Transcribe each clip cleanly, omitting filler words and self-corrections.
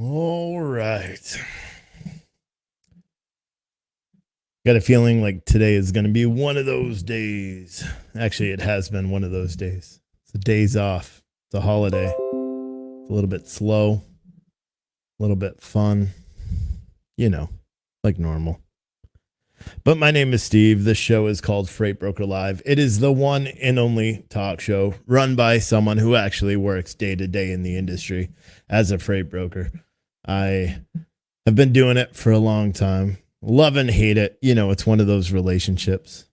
All right. Got a feeling like today is going to be one of those days. Actually, it has been one of those days. It's a days off. It's a holiday. It's a little bit slow, a little bit fun, like normal. But my name is Steve. This show is called Freight Broker Live. It is the one and only talk show run by someone who actually works day to day in the industry as a freight broker. I have been doing it for a long time. Love and hate it. It's one of those relationships.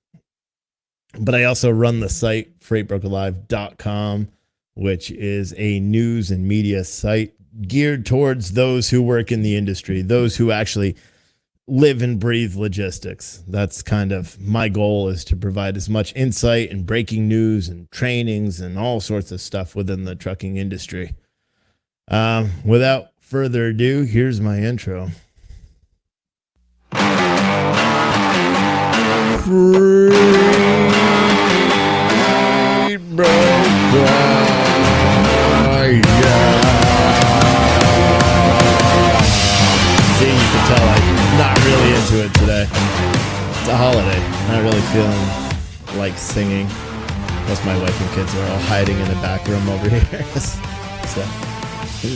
But I also run the site, freightbrokerlive.com, which is a news and media site geared towards those who work in the industry, those who actually live and breathe logistics. That's kind of my goal, is to provide as much insight and breaking news and trainings and all sorts of stuff within the trucking industry. Without further ado, here's my intro. Freight Broker. See, you can tell I'm not really into it today. It's a holiday. Not really feeling like singing. Plus my wife and kids are all hiding in the back room over here. So,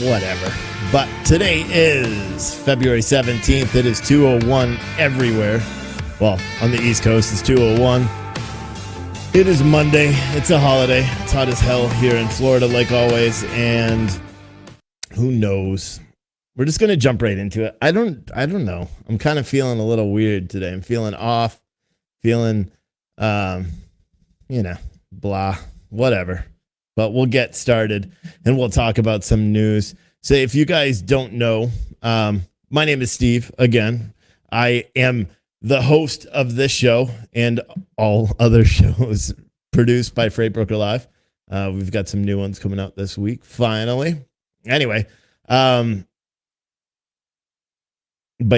whatever. But today is February 17th. It is 2:01 everywhere. Well, on the East Coast, it's 2:01. It is Monday. It's a holiday. It's hot as hell here in Florida, like always. And who knows? We're just going to jump right into it. I don't know. I'm kind of feeling a little weird today. I'm feeling off, feeling, blah, whatever. But we'll get started and we'll talk about some news. So if you guys don't know, my name is Steve. Again, I am the host of this show and all other shows produced by Freight Broker Live. We've got some new ones coming out this week, finally. Anyway, but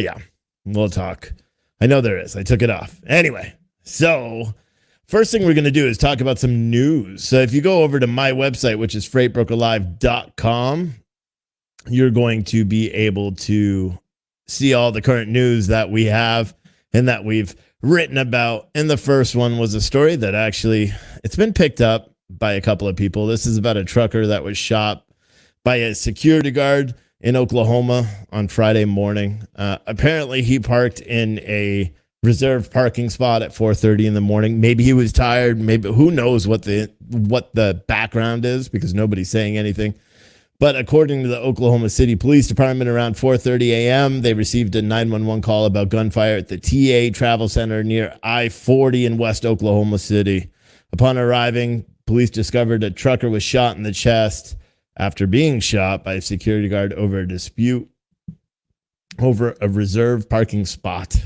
yeah, we'll talk. I know there is. I took it off. Anyway, so first thing we're going to do is talk about some news. So if you go over to my website, which is freightbrokerlive.com, you're going to be able to see all the current news that we have and that we've written about. And the first one was a story that actually, it's been picked up by a couple of people. This is about a trucker that was shot by a security guard in Oklahoma on Friday morning. Apparently he parked in a reserved parking spot at 4:30 in the morning. Maybe he was tired. Maybe, who knows what the background is, because nobody's saying anything. But according to the Oklahoma City Police Department, around 4:30 a.m., they received a 911 call about gunfire at the TA Travel Center near I-40 in West Oklahoma City. Upon arriving, police discovered a trucker was shot in the chest after being shot by a security guard over a dispute over a reserved parking spot.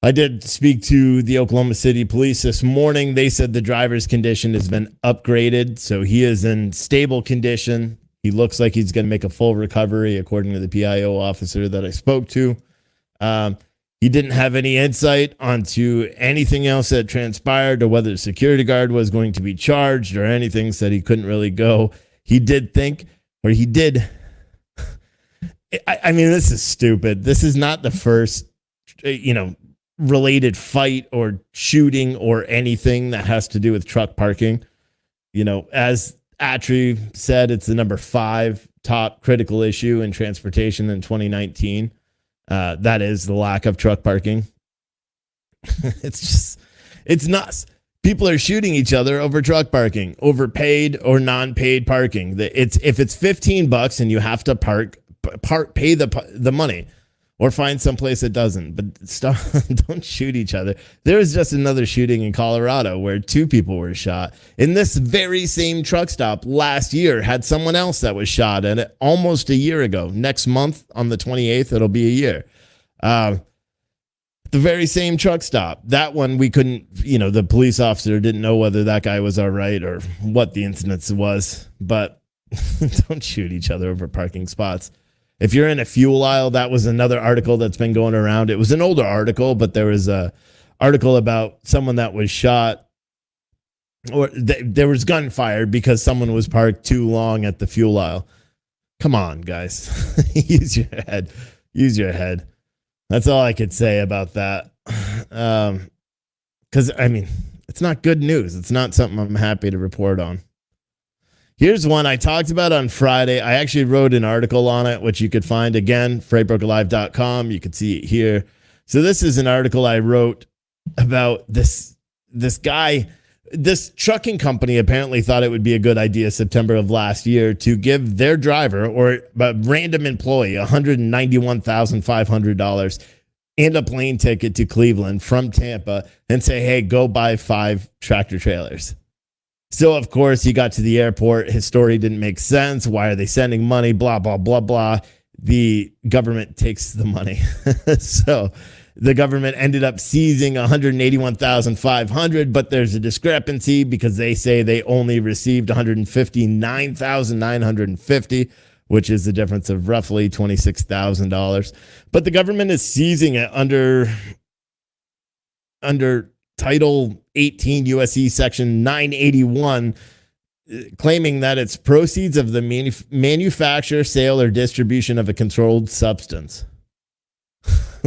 I did speak to the Oklahoma City Police this morning. They said the driver's condition has been upgraded, so he is in stable condition. He looks like he's going to make a full recovery, according to the PIO officer that I spoke to. He didn't have any insight onto anything else that transpired, or whether the security guard was going to be charged or anything. Said he couldn't really go. He did think, or he did. I mean, this is stupid. This is not the first, related fight or shooting or anything that has to do with truck parking. As Atri said, it's the number 5 top critical issue in transportation in 2019. That is the lack of truck parking. It's nuts. People are shooting each other over truck parking, over paid or non-paid parking. If it's $15 and you have to pay the money, or find someplace that doesn't. But don't shoot each other. There was just another shooting in Colorado where 2 people were shot. In this very same truck stop last year had someone else that was shot at it almost a year ago. Next month on the 28th, it'll be a year. The very same truck stop. That one we couldn't, the police officer didn't know whether that guy was all right or what the incident was. But don't shoot each other over parking spots. If you're in a fuel aisle, that was another article that's been going around. It was an older article, but there was a article about someone that was shot, or there was gunfire because someone was parked too long at the fuel aisle. Come on, guys. Use your head. Use your head. That's all I could say about that. Because, I mean, it's not good news. It's not something I'm happy to report on. Here's one I talked about on Friday. I actually wrote an article on it, which you could find, again, freightbrokerlive.com. You can see it here. So this is an article I wrote about this guy. This trucking company apparently thought it would be a good idea September of last year to give their driver or a random employee $191,500 and a plane ticket to Cleveland from Tampa and say, hey, go buy 5 tractor trailers. So, of course, he got to the airport. His story didn't make sense. Why are they sending money? Blah, blah, blah, blah. The government takes the money. So the government ended up seizing $181,500, but there's a discrepancy because they say they only received $159,950, which is the difference of roughly $26,000. But the government is seizing it under Title 18 USC Section 981, claiming that it's proceeds of the manufacture, sale, or distribution of a controlled substance.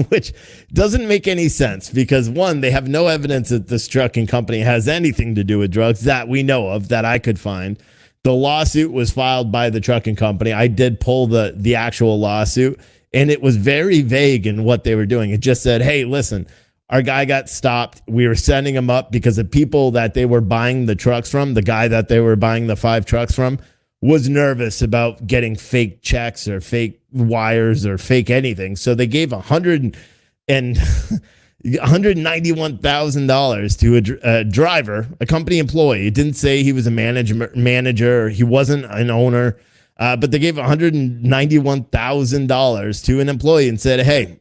Which doesn't make any sense because, one, they have no evidence that this trucking company has anything to do with drugs that we know of, that I could find. The lawsuit was filed by the trucking company. I did pull the actual lawsuit, and it was very vague in what they were doing. It just said, hey, listen, our guy got stopped. We were sending him up because the people that they were buying the trucks from, the guy that they were buying the 5 trucks from, was nervous about getting fake checks or fake wires or fake anything. So they gave $191,000 to a driver, a company employee. It didn't say he was a manager or he wasn't an owner, but they gave $191,000 to an employee and said, hey,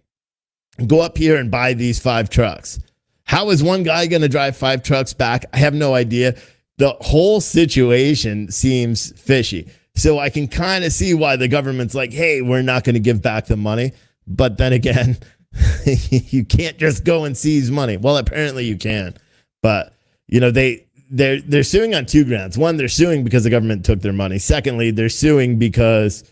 go up here and buy these 5 trucks. How is one guy going to drive 5 trucks back? I have no idea. The whole situation seems fishy. So I can kind of see why the government's like, hey, we're not going to give back the money. But then again, you can't just go and seize money. Well, apparently you can. But, you know, they're suing on 2 grounds. One, they're suing because the government took their money. Secondly, they're suing because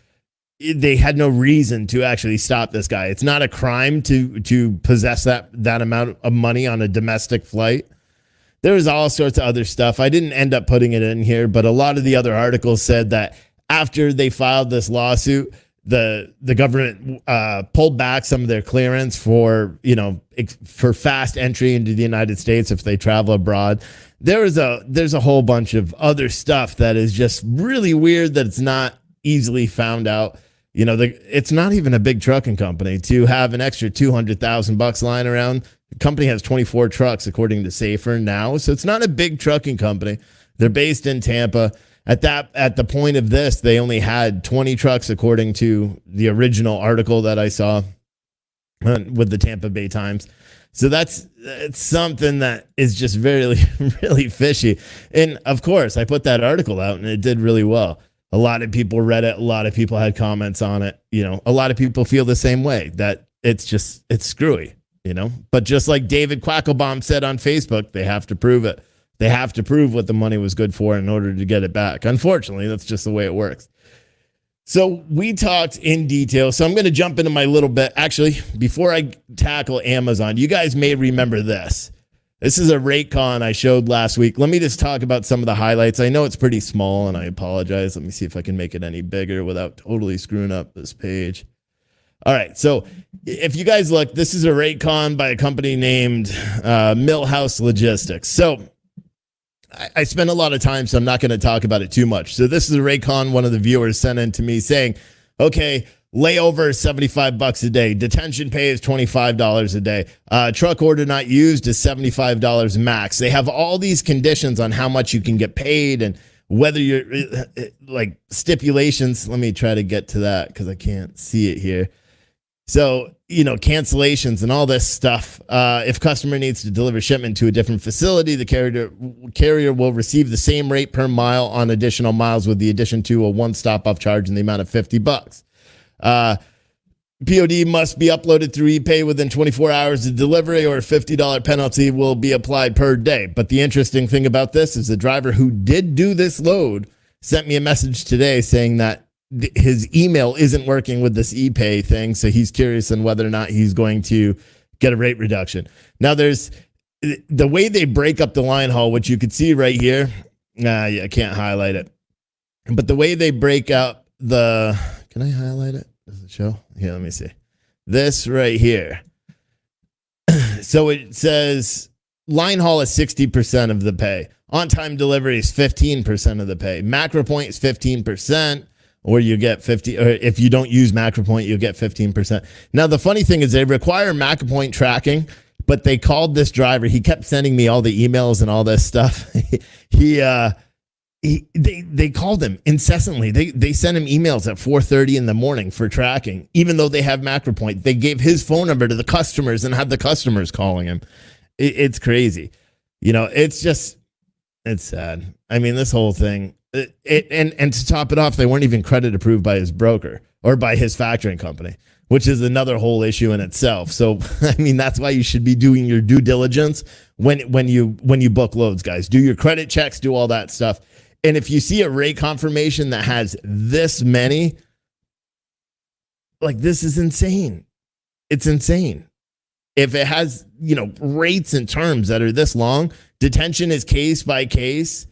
they had no reason to actually stop this guy. It's not a crime to possess that amount of money on a domestic flight. There was all sorts of other stuff. I didn't end up putting it in here, but a lot of the other articles said that after they filed this lawsuit, the government pulled back some of their clearance for fast entry into the United States if they travel abroad. There's a whole bunch of other stuff that is just really weird that it's not easily found out. You know, it's not even a big trucking company to have an extra $200,000 lying around. The company has 24 trucks, according to Safer now. So it's not a big trucking company. They're based in Tampa. At the point of this, they only had 20 trucks, according to the original article that I saw with the Tampa Bay Times. So it's something that is just very, really fishy. And of course, I put that article out and it did really well. A lot of people read it. A lot of people had comments on it. You know, a lot of people feel the same way, that it's screwy, you know. But just like David Quacklebaum said on Facebook, they have to prove it. They have to prove what the money was good for in order to get it back. Unfortunately, that's just the way it works. So we talked in detail. So I'm going to jump into my little bit. Actually, before I tackle Amazon, you guys may remember this. This is a RateCon I showed last week. Let me just talk about some of the highlights. I know it's pretty small, and I apologize. Let me see if I can make it any bigger without totally screwing up this page. All right, so if you guys look, this is a RateCon by a company named Millhouse Logistics. So I spend a lot of time, so I'm not going to talk about it too much. So this is a RateCon one of the viewers sent in to me saying, okay, layover is $75 a day. Detention pay is $25 a day. Truck order not used is $75 max. They have all these conditions on how much you can get paid and whether you're like stipulations. Let me try to get to that because I can't see it here. So, you know, cancellations and all this stuff. If customer needs to deliver shipment to a different facility, the carrier will receive the same rate per mile on additional miles with the addition to a one-stop off charge in the amount of $50. POD must be uploaded through ePay within 24 hours of delivery, or a $50 penalty will be applied per day. But the interesting thing about this is the driver who did do this load sent me a message today saying that his email isn't working with this ePay thing, so he's curious on whether or not he's going to get a rate reduction. Now, there's the way they break up the line haul, which you could see right here. I can't highlight it, but the way they break up the, can I highlight it? Does it show? Here, let me see. This right here. So it says line haul is 60% of the pay. On-time delivery is 15% of the pay. MacroPoint is 15%, or you get 50, or if you don't use MacroPoint, you'll get 15%. Now, the funny thing is they require MacroPoint tracking, but they called this driver. He kept sending me all the emails and all this stuff. They called him incessantly. They sent him emails at 4:30 in the morning for tracking, even though they have MacroPoint. They gave his phone number to the customers and had the customers calling him. It's crazy. It's sad. I mean, this whole thing, and to top it off, they weren't even credit approved by his broker or by his factoring company, which is another whole issue in itself. So, I mean, that's why you should be doing your due diligence when you book loads, guys. Do your credit checks, do all that stuff. And if you see a rate confirmation that has this many, like, this is insane. It's insane. If it has, rates and terms that are this long, detention is case by case.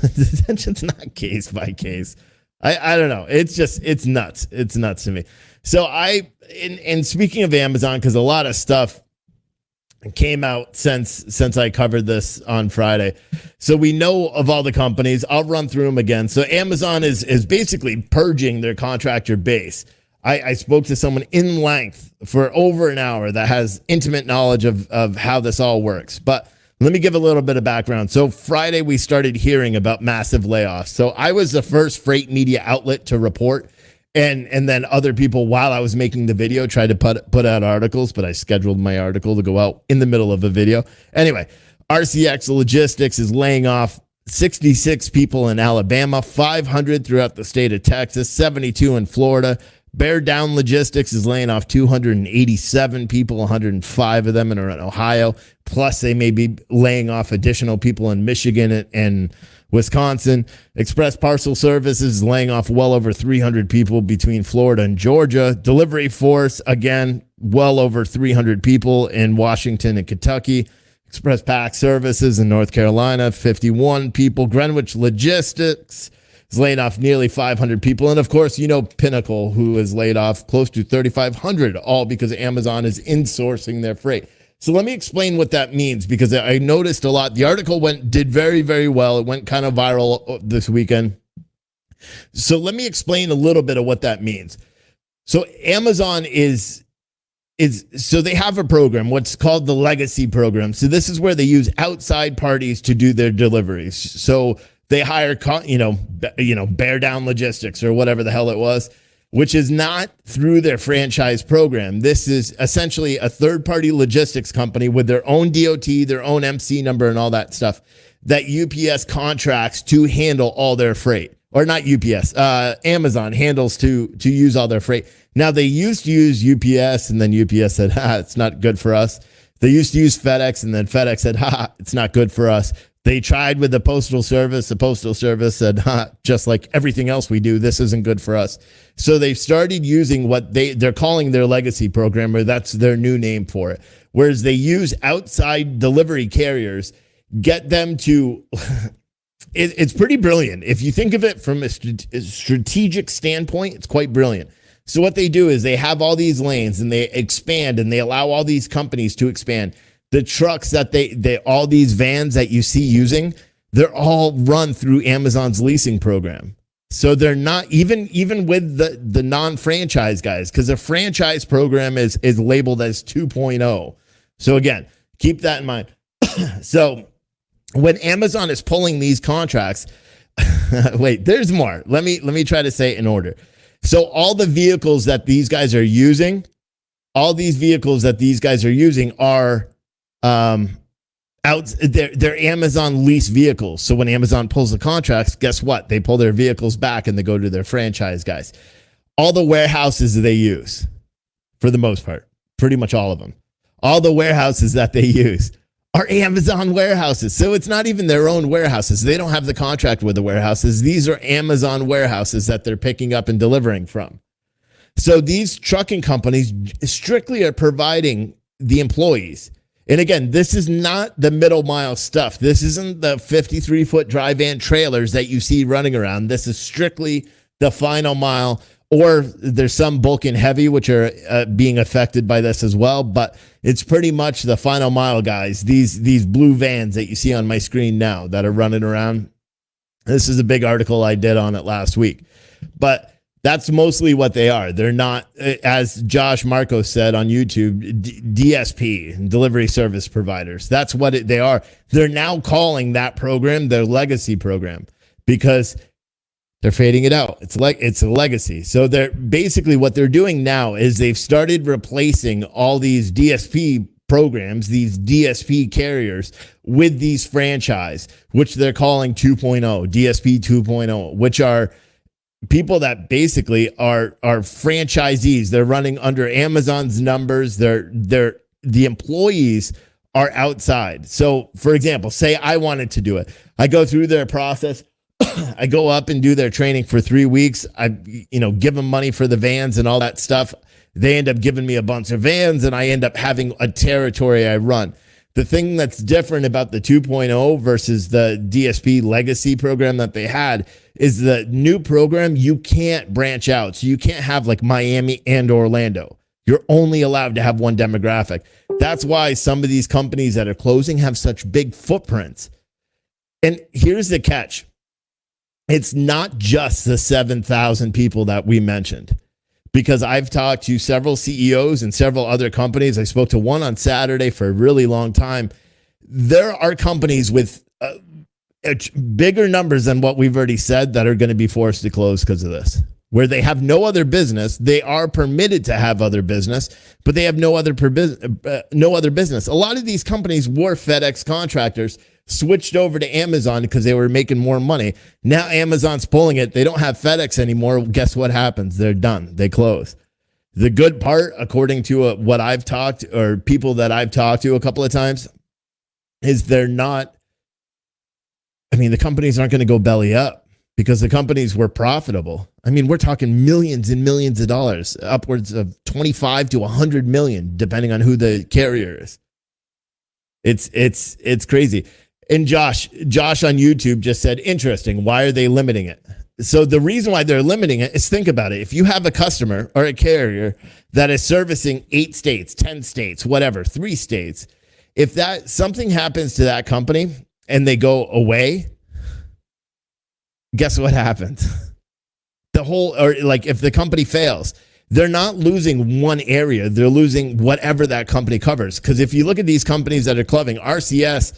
Detention's not case by case. I don't know. It's nuts. It's nuts to me. So and speaking of Amazon, because a lot of stuff came out since I covered this on Friday. So we know of all the companies. I'll run through them again. So Amazon is basically purging their contractor base. I spoke to someone in length for over an hour that has intimate knowledge of how this all works. But let me give a little bit of background. So Friday, we started hearing about massive layoffs. So I was the first freight media outlet to report. And then other people, while I was making the video, tried to put out articles, but I scheduled my article to go out in the middle of a video. Anyway, RCX Logistics is laying off 66 people in Alabama, 500 throughout the state of Texas, 72 in Florida. Bear Down Logistics is laying off 287 people, 105 of them in Ohio. Plus, they may be laying off additional people in Michigan and Wisconsin. Express Parcel Services is laying off well over 300 people between Florida and Georgia. Delivery Force, again, well over 300 people in Washington and Kentucky. Express Pack Services in North Carolina, 51 people. Greenwich Logistics is laying off nearly 500 people. And of course, Pinnacle, who has laid off close to 3,500, all because Amazon is insourcing their freight. So let me explain what that means, because I noticed a lot. The article did very, very well. It went kind of viral this weekend. So let me explain a little bit of what that means. So Amazon so they have a program, what's called the legacy program. So this is where they use outside parties to do their deliveries. So they hire, Bear Down Logistics or whatever the hell it was, which is not through their franchise program. This is essentially a third-party logistics company with their own DOT, their own MC number, and all that stuff that UPS contracts to handle all their freight. Or not UPS, Amazon handles to use all their freight. Now, they used to use UPS, and then UPS said, it's not good for us. They used to use FedEx, and then FedEx said, it's not good for us. They tried with the Postal Service. The Postal Service said, just like everything else we do, this isn't good for us. So they've started using what they're calling their legacy program, or that's their new name for it. Whereas they use outside delivery carriers, get them to, it's pretty brilliant. If you think of it from a strategic standpoint, it's quite brilliant. So what they do is they have all these lanes and they expand and they allow all these companies to expand. The trucks that all these vans that you see using, they're all run through Amazon's leasing program. So they're not even with the non-franchise guys, because the franchise program is labeled as 2.0. So again, keep that in mind. So when Amazon is pulling these contracts, wait, there's more. Let me try to say it in order. So all the vehicles that these guys are using, are they're Amazon lease vehicles. So when Amazon pulls the contracts, guess what? They pull their vehicles back and they go to their franchise guys. All the warehouses they use, for the most part, pretty much all of them, all the warehouses that they use are Amazon warehouses. So it's not even their own warehouses. They don't have the contract with the warehouses. These are Amazon warehouses that they're picking up and delivering from. So these trucking companies strictly are providing the employees. And again, this is not the middle mile stuff. This isn't the 53-foot dry van trailers that you see running around. This is strictly the final mile, or there's some bulk and heavy, which are being affected by this as well. But it's pretty much the final mile guys, these blue vans that you see on my screen now that are running around. This is a big article I did on it last week. But that's mostly what they are. They're not, as Josh Marco said on YouTube, DSP, delivery service providers. That's what they are. They're now calling that program their legacy program because they're fading it out. It's a legacy. So they're basically what they're doing now is they've started replacing all these DSP programs, these DSP carriers, with these franchise, which they're calling 2.0, DSP 2.0, which are people that basically are franchisees. They're running under Amazon's numbers. The employees are outside. So for example, say I wanted to do it. I go through their process. I go up and do their training for 3 weeks. I, give them money for the vans and all that stuff. They end up giving me a bunch of vans and I end up having a territory I run. The thing that's different about the 2.0 versus the DSP legacy program that they had is the new program, you can't branch out. So you can't have like Miami and Orlando. You're only allowed to have one demographic. That's why some of these companies that are closing have such big footprints. And here's the catch. It's not just the 7,000 people that we mentioned. Because I've talked to several CEOs and several other companies. I spoke to one on Saturday for a really long time. There are companies with bigger numbers than what we've already said that are going to be forced to close because of this, where they have no other business. They are permitted to have other business, but they have no other business. A lot of these companies were FedEx contractors, switched over to Amazon because they were making more money. Now Amazon's pulling it. They don't have FedEx anymore. Guess what happens? They're done. They close. The good part, according to what I've talked or people that I've talked to a couple of times, is they're not. I mean, the companies aren't going to go belly up because the companies were profitable. I mean, we're talking millions and millions of dollars, upwards of 25 to 100 million, depending on who the carrier is. It's crazy. And Josh on YouTube just said, interesting. Why are they limiting it? So the reason why they're limiting it is, think about it. If you have a customer or a carrier that is servicing 8 states, 10 states, whatever, 3 states, if that something happens to that company and they go away, guess what happens? If the company fails, they're not losing one area. They're losing whatever that company covers. Because if you look at these companies that are closing, RCX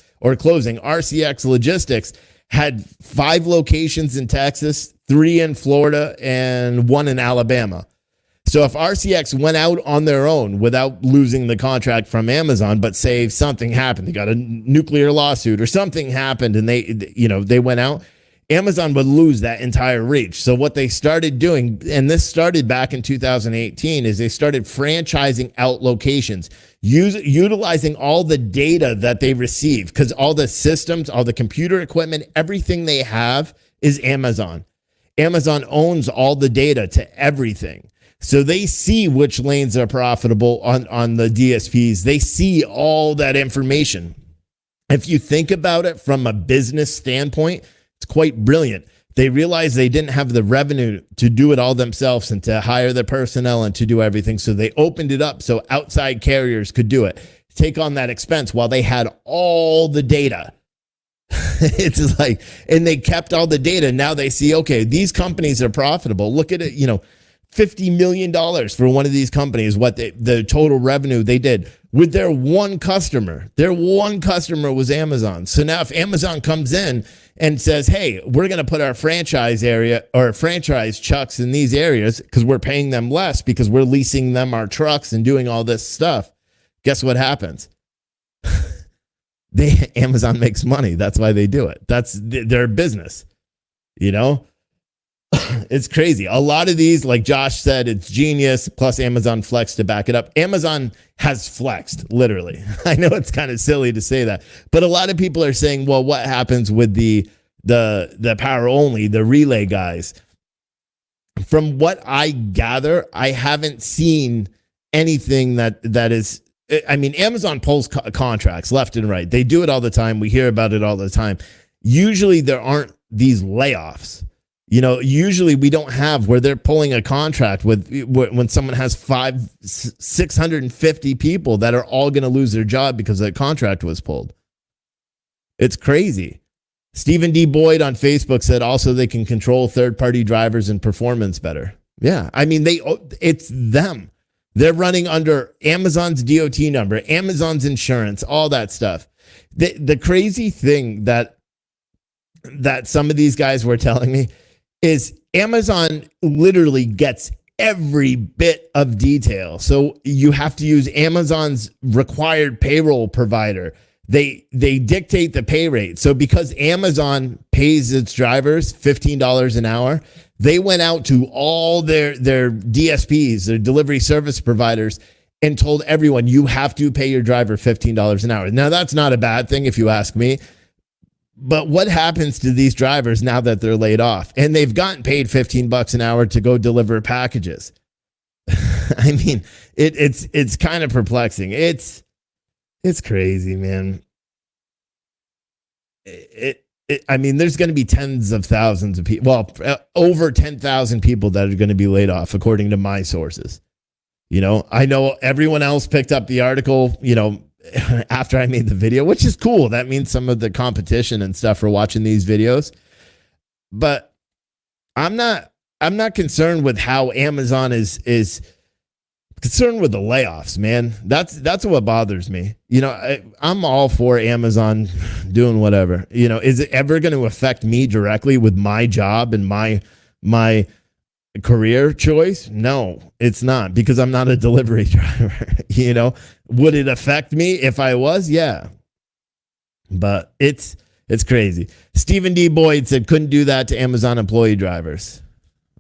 Logistics had 5 locations in Texas, 3 in Florida, and 1 in Alabama. So if RCX went out on their own without losing the contract from Amazon, but say something happened, they got a nuclear lawsuit or something happened and they went out, Amazon would lose that entire reach. So what they started doing, and this started back in 2018, is they started franchising out locations, utilizing all the data that they receive, because all the systems, all the computer equipment, everything they have is Amazon. Amazon owns all the data to everything. So they see which lanes are profitable on the DSPs. They see all that information. If you think about it from a business standpoint, it's quite brilliant. They realized they didn't have the revenue to do it all themselves and to hire the personnel and to do everything. So they opened it up so outside carriers could do it, take on that expense while they had all the data. It's like, and they kept all the data. Now they see, okay, these companies are profitable. Look at it, $50 million for one of these companies, the total revenue they did with their one customer. Their one customer was Amazon. So now if Amazon comes in and says, hey, we're going to put our franchise area or franchise trucks in these areas because we're paying them less because we're leasing them our trucks and doing all this stuff, guess what happens? Amazon makes money. That's why they do it. That's their business, It's crazy. A lot of these, like Josh said, it's genius, plus Amazon Flex to back it up. Amazon has flexed, literally. I know it's kind of silly to say that, but a lot of people are saying, well, what happens with the power only, the relay guys? From what I gather, I haven't seen anything that is, I mean, Amazon pulls contracts left and right. They do it all the time. We hear about it all the time. Usually there aren't these layoffs. Usually we don't have where they're pulling a contract with when someone has 650 people that are all going to lose their job because that contract was pulled. It's crazy. Stephen D. Boyd on Facebook said also they can control third-party drivers and performance better. Yeah, I mean, it's them. They're running under Amazon's DOT number, Amazon's insurance, all that stuff. The crazy thing that some of these guys were telling me is Amazon literally gets every bit of detail. So you have to use Amazon's required payroll provider. They dictate the pay rate. So because Amazon pays its drivers $15 an hour, they went out to all their DSPs, their delivery service providers, and told everyone, you have to pay your driver $15 an hour. Now, that's not a bad thing if you ask me. But what happens to these drivers now that they're laid off and they've gotten paid $15 an hour to go deliver packages? I mean, it's kind of perplexing. It's crazy, man. I mean, there's going to be tens of thousands of people, well, over 10,000 people that are going to be laid off, according to my sources. I know everyone else picked up the article, after I made the video, which is cool. That means some of the competition and stuff are watching these videos. But I'm not concerned with how Amazon is concerned with the layoffs, man. That's what bothers me. I'm all for Amazon doing whatever. Is it ever going to affect me directly with my job and my career choice? No, it's not, because I'm not a delivery driver. Would it affect me if I was? Yeah. But it's crazy. Stephen D. Boyd said couldn't do that to Amazon employee drivers.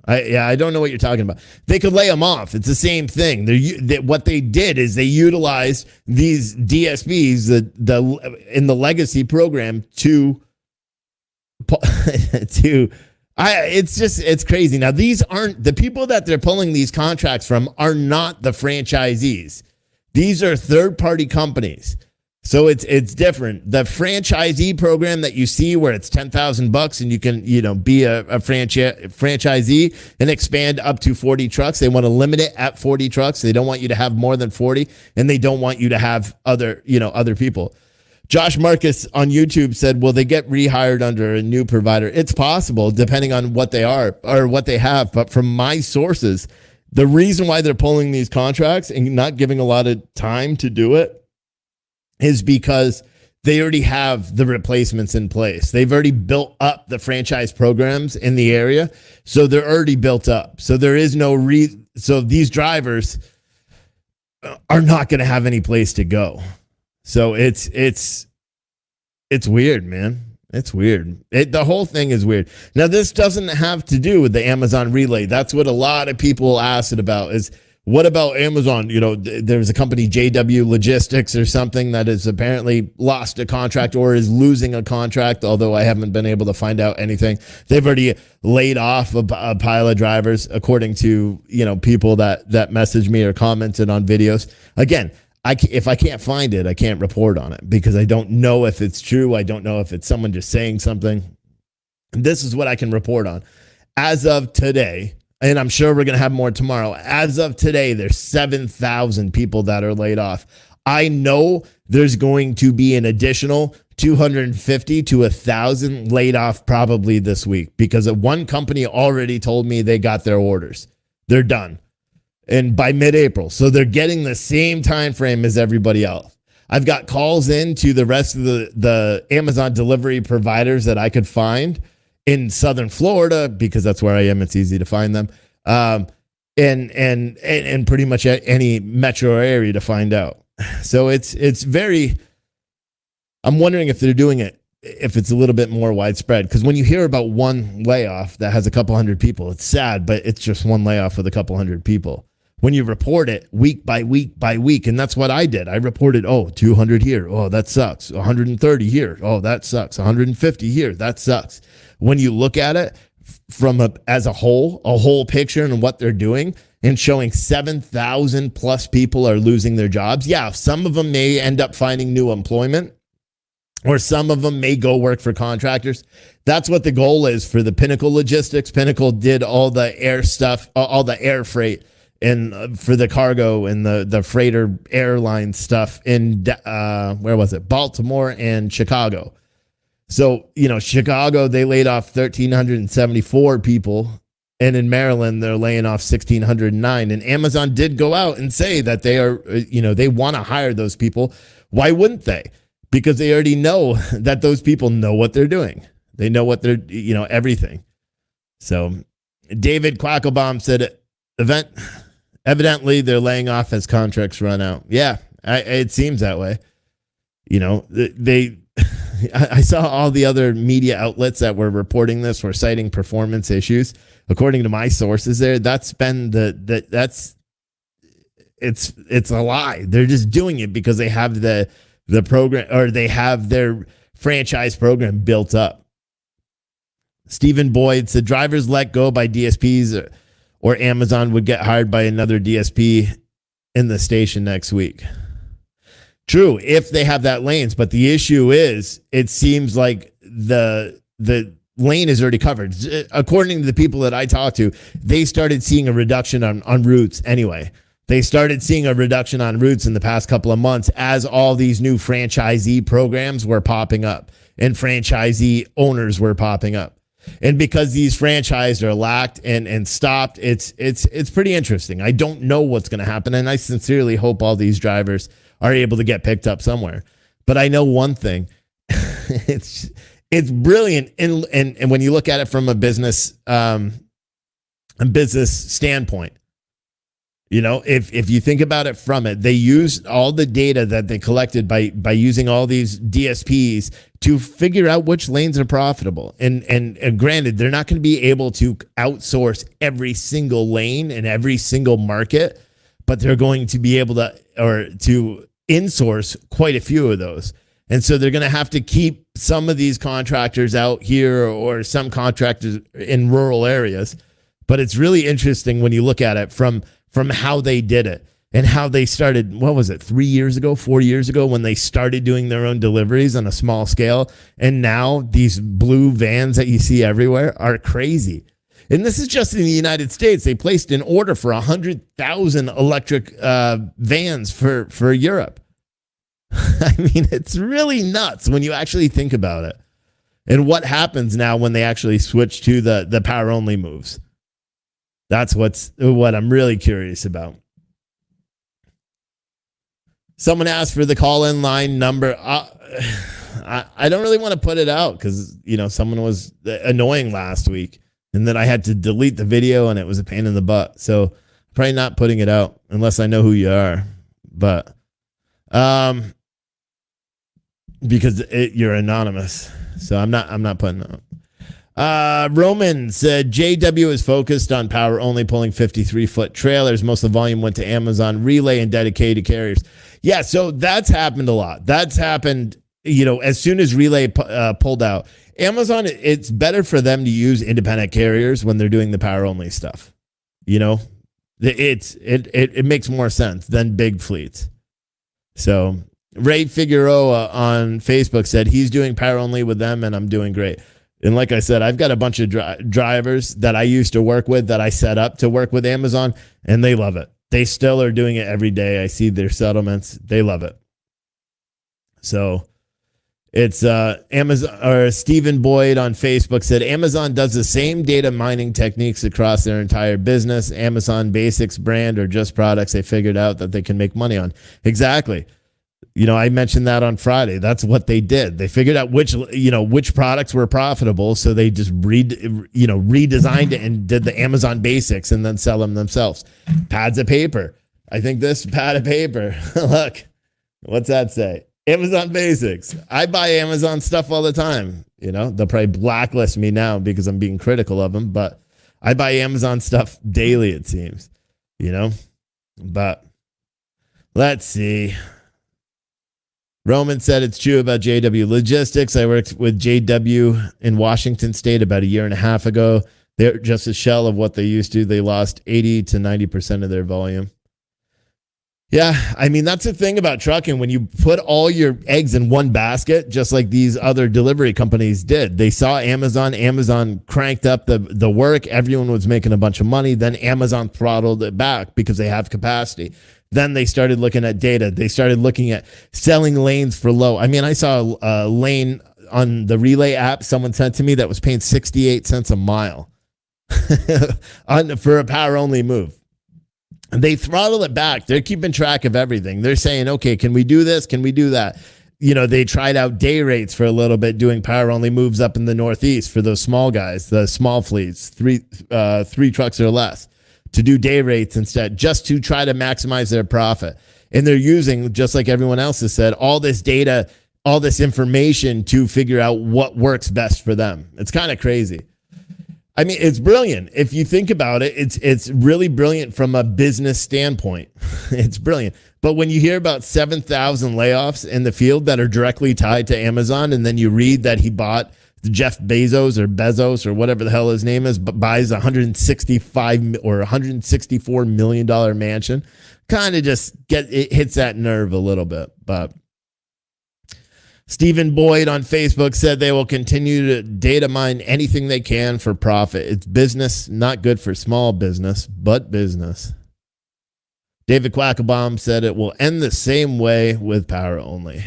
I don't know what you're talking about. They could lay them off. It's the same thing. What they did is they utilized these DSPs in the legacy program to it's crazy. Now, these aren't the people that they're pulling these contracts from are not the franchisees. These are third-party companies. So it's different. The franchisee program that you see where it's $10,000 and you can, be a franchisee and expand up to 40 trucks. They want to limit it at 40 trucks. They don't want you to have more than 40, and they don't want you to have other people. Josh Marcus on YouTube said, will they get rehired under a new provider? It's possible, depending on what they are or what they have. But from my sources, the reason why they're pulling these contracts and not giving a lot of time to do it is because they already have the replacements in place. They've already built up the franchise programs in the area. So they're already built up. So there is no so these drivers are not going to have any place to go. So it's weird, man. It's weird. The whole thing is weird. Now, this doesn't have to do with the Amazon relay. That's what a lot of people asked about is, what about Amazon? There's a company, JW Logistics or something, that has apparently lost a contract or is losing a contract, although I haven't been able to find out anything. They've already laid off a pile of drivers, according to, people that messaged me or commented on videos. Again, if I can't find it, I can't report on it because I don't know if it's true. I don't know if it's someone just saying something. This is what I can report on. As of today, and I'm sure we're going to have more tomorrow. As of today, there's 7,000 people that are laid off. I know there's going to be an additional 250 to 1,000 laid off probably this week because one company already told me they got their orders. They're done. And by mid-April. So they're getting the same time frame as everybody else. I've got calls in to the rest of the Amazon delivery providers that I could find in Southern Florida, because that's where I am. It's easy to find them. And pretty much any metro area to find out. So it's very, I'm wondering if they're doing it if it's a little bit more widespread. Because when you hear about one layoff that has a couple hundred people, it's sad, but it's just one layoff with a couple hundred people. When you report it week by week by week, and that's what I did. I reported, 200 here. Oh, that sucks. 130 here. Oh, that sucks. 150 here. That sucks. When you look at it as a whole picture and what they're doing, and showing 7,000 plus people are losing their jobs. Yeah, some of them may end up finding new employment, or some of them may go work for contractors. That's what the goal is for the Pinnacle Logistics. Pinnacle did all the air stuff, all the air freight, and for the cargo and the freighter airline stuff in, where was it? Baltimore and Chicago. So, Chicago, they laid off 1,374 people. And in Maryland, they're laying off 1,609. And Amazon did go out and say that they are, they want to hire those people. Why wouldn't they? Because they already know that those people know what they're doing. They know what they're, everything. So David Quacklebaum said, evidently they're laying off as contracts run out. Yeah, it seems that way. I saw all the other media outlets that were reporting this were citing performance issues. According to my sources there, that's been it's a lie. They're just doing it because they have the program, or they have their franchise program built up. Stephen Boyd said drivers let go by DSPs or Amazon would get hired by another DSP in the station next week. True, if they have that lanes, but the issue is it seems like the lane is already covered. According to the people that I talked to, they started seeing a reduction on routes anyway. They started seeing a reduction on routes in the past couple of months as all these new franchisee programs were popping up and franchisee owners were popping up. And because these franchises are lacked and stopped, it's pretty interesting. I don't know what's going to happen, and I sincerely hope all these drivers are able to get picked up somewhere. But I know one thing. It's brilliant. And when you look at it from a business standpoint, if you think about it from it, they used all the data that they collected by using all these DSPs to figure out which lanes are profitable. And granted, they're not going to be able to outsource every single lane and every single market, but they're going to be able to insource quite a few of those. And so they're going to have to keep some of these contractors out here or some contractors in rural areas. But it's really interesting when you look at it from how they did it and how they started, 4 years ago when they started doing their own deliveries on a small scale. And now these blue vans that you see everywhere are crazy. And this is just in the United States. They placed an order for 100,000 electric vans for Europe. I mean, it's really nuts when you actually think about it. And what happens now when they actually switch to the power only moves? That's what I'm really curious about. Someone asked for the call-in line number. I don't really want to put it out because, someone was annoying last week and then I had to delete the video and it was a pain in the butt. So probably not putting it out unless I know who you are. But because you're anonymous. So I'm not putting it out. Roman said JW is focused on power only pulling 53-foot trailers. Most of the volume went to Amazon Relay and dedicated carriers. Yeah, so that's happened a lot. That's happened, as soon as Relay pulled out. Amazon, it's better for them to use independent carriers when they're doing the power only stuff. It makes more sense than big fleets. So Ray Figueroa on Facebook said he's doing power only with them and I'm doing great. And like I said, I've got a bunch of drivers that I used to work with that I set up to work with Amazon, and they love it. They still are doing it every day. I see their settlements. They love it. So it's Amazon, or Stephen Boyd on Facebook said Amazon does the same data mining techniques across their entire business. Amazon Basics brand or just products they figured out that they can make money on. Exactly. I mentioned that on Friday. That's what they did. They figured out which products were profitable. So they just redesigned it and did the Amazon Basics and then sell them themselves. Pads of paper. I think this pad of paper, look, what's that say? Amazon basics. I buy Amazon stuff all the time. You know, they'll probably blacklist me now because I'm being critical of them, but I buy Amazon stuff daily, it seems, you know, but let's see. Roman said it's true about JW Logistics. I worked with JW in Washington State about a year and a half ago. They're just a shell of what they used to. They lost 80 to 90% of their volume. Yeah, I mean, that's the thing about trucking. When you put all your eggs in one basket, just like these other delivery companies did, they saw Amazon cranked up the work. Everyone was making a bunch of money. Then Amazon throttled it back because they have capacity. Then they started looking at data. They started looking at selling lanes for low. I mean, I saw a lane on the Relay app someone sent to me that was paying 68 cents a mile for a power only move. They throttle it back. They're keeping track of everything. They're saying, okay, can we do this? Can we do that? You know, they tried out day rates for a little bit, doing power only moves up in the Northeast for those small guys, the small fleets, three trucks or less, to do day rates instead, just to try to maximize their profit. And they're using, just like everyone else has said, all this data, all this information to figure out what works best for them. It's kind of crazy. I mean, it's brilliant. If you think about it, it's really brilliant from a business standpoint. It's brilliant. But when you hear about 7,000 layoffs in the field that are directly tied to Amazon, and then you read that he bought Jeff Bezos or whatever the hell his name is, but buys $165 or $164 million mansion, kind of just it hits that nerve a little bit. But Stephen Boyd on Facebook said they will continue to data mine anything they can for profit. It's business, not good for small business, but business. David Quackenbaum said it will end the same way with power only.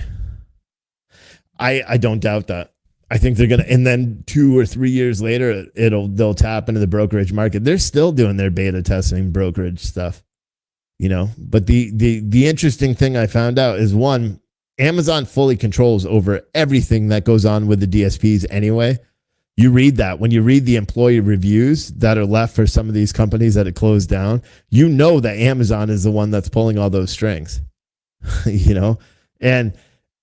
I don't doubt that. I think they're going to, and then 2 or 3 years later, they'll tap into the brokerage market. They're still doing their beta testing brokerage stuff, you know. But the interesting thing I found out is, one, Amazon fully controls over everything that goes on with the DSPs anyway. You read that. When you read the employee reviews that are left for some of these companies that have closed down, you know that Amazon is the one that's pulling all those strings, you know, and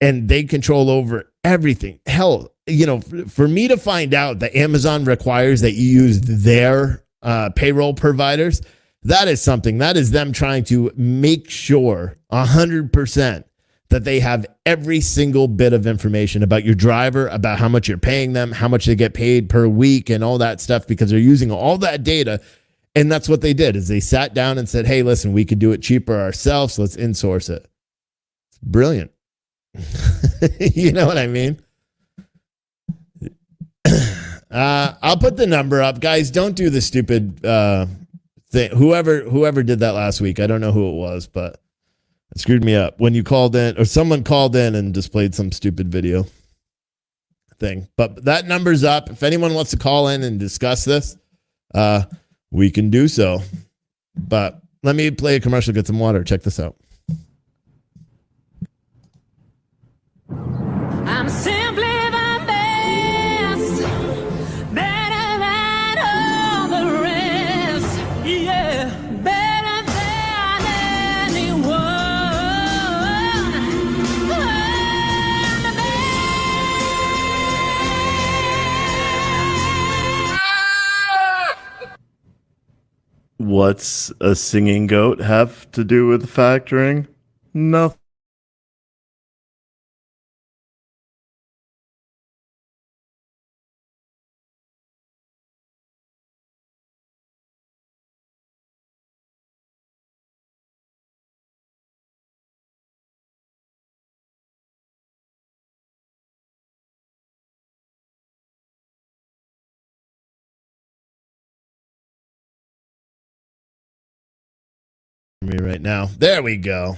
they control over everything. Hell, you know, for me to find out that Amazon requires that you use their payroll providers, that is something. That is them trying to make sure 100% that they have every single bit of information about your driver, about how much you're paying them, how much they get paid per week, and all that stuff, because they're using all that data. And that's what they did, is they sat down and said, hey, listen, we could do it cheaper ourselves. Let's insource it. It's brilliant. You know what I mean? I'll put the number up. Guys, don't do the stupid thing. Whoever did that last week, I don't know who it was, but it screwed me up when you called in, or someone called in and displayed some stupid video thing. But that number's up. If anyone wants to call in and discuss this, we can do so. But let me play a commercial, get some water. Check this out. I'm simply the best, better than all the rest. Yeah, better than anyone. I'm the best. What's a singing goat have to do with factoring? Nothing. Me right now. There we go.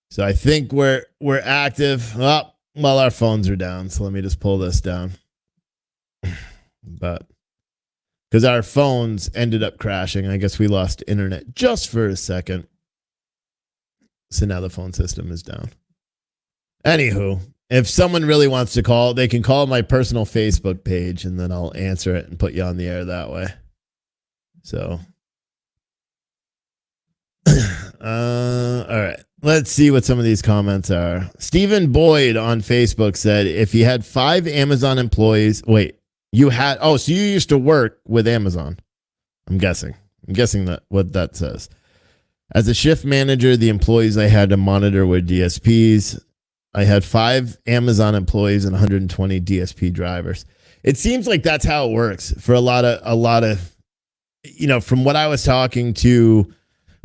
So I think we're active. Oh, well, our phones are down. So let me just pull this down. But because our phones ended up crashing, I guess we lost internet just for a second. So now the phone system is down. Anywho, if someone really wants to call, they can call my personal Facebook page, and then I'll answer it and put you on the air that way. So all right, Let's see what some of these comments are. Stephen Boyd on Facebook said, if you had 5 Amazon employees, so you used to work with Amazon. I'm guessing that what that says. As a shift manager, the employees I had to monitor were DSPs. I had 5 Amazon employees and 120 DSP drivers. It seems like that's how it works for a lot of, from what I was talking to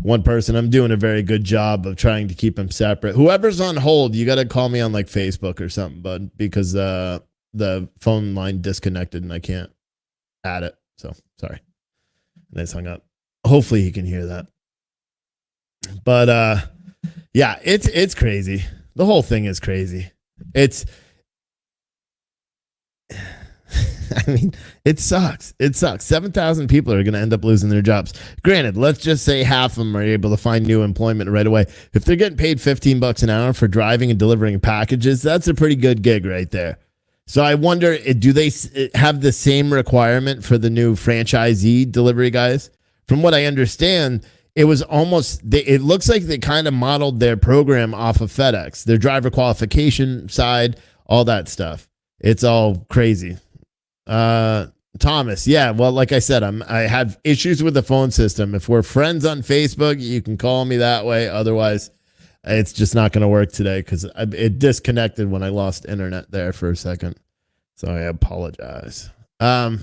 one person, I'm doing a very good job of trying to keep them separate. Whoever's on hold, you got to call me on like Facebook or something, bud, because the phone line disconnected and I can't add it. So sorry. And I just hung up. Hopefully he can hear that. But yeah, it's crazy. The whole thing is crazy. I mean, it sucks. 7,000 people are going to end up losing their jobs. Granted, let's just say half of them are able to find new employment right away. If they're getting paid $15 an hour for driving and delivering packages, that's a pretty good gig right there. So I wonder, do they have the same requirement for the new franchisee delivery guys? From what I understand, it was it looks like they kind of modeled their program off of FedEx, their driver qualification side, all that stuff. It's all crazy. Thomas, yeah, well, like I said, I have issues with the phone system. If we're friends on Facebook, you can call me that way. Otherwise, it's just not going to work today because it disconnected when I lost internet there for a second. So I apologize. But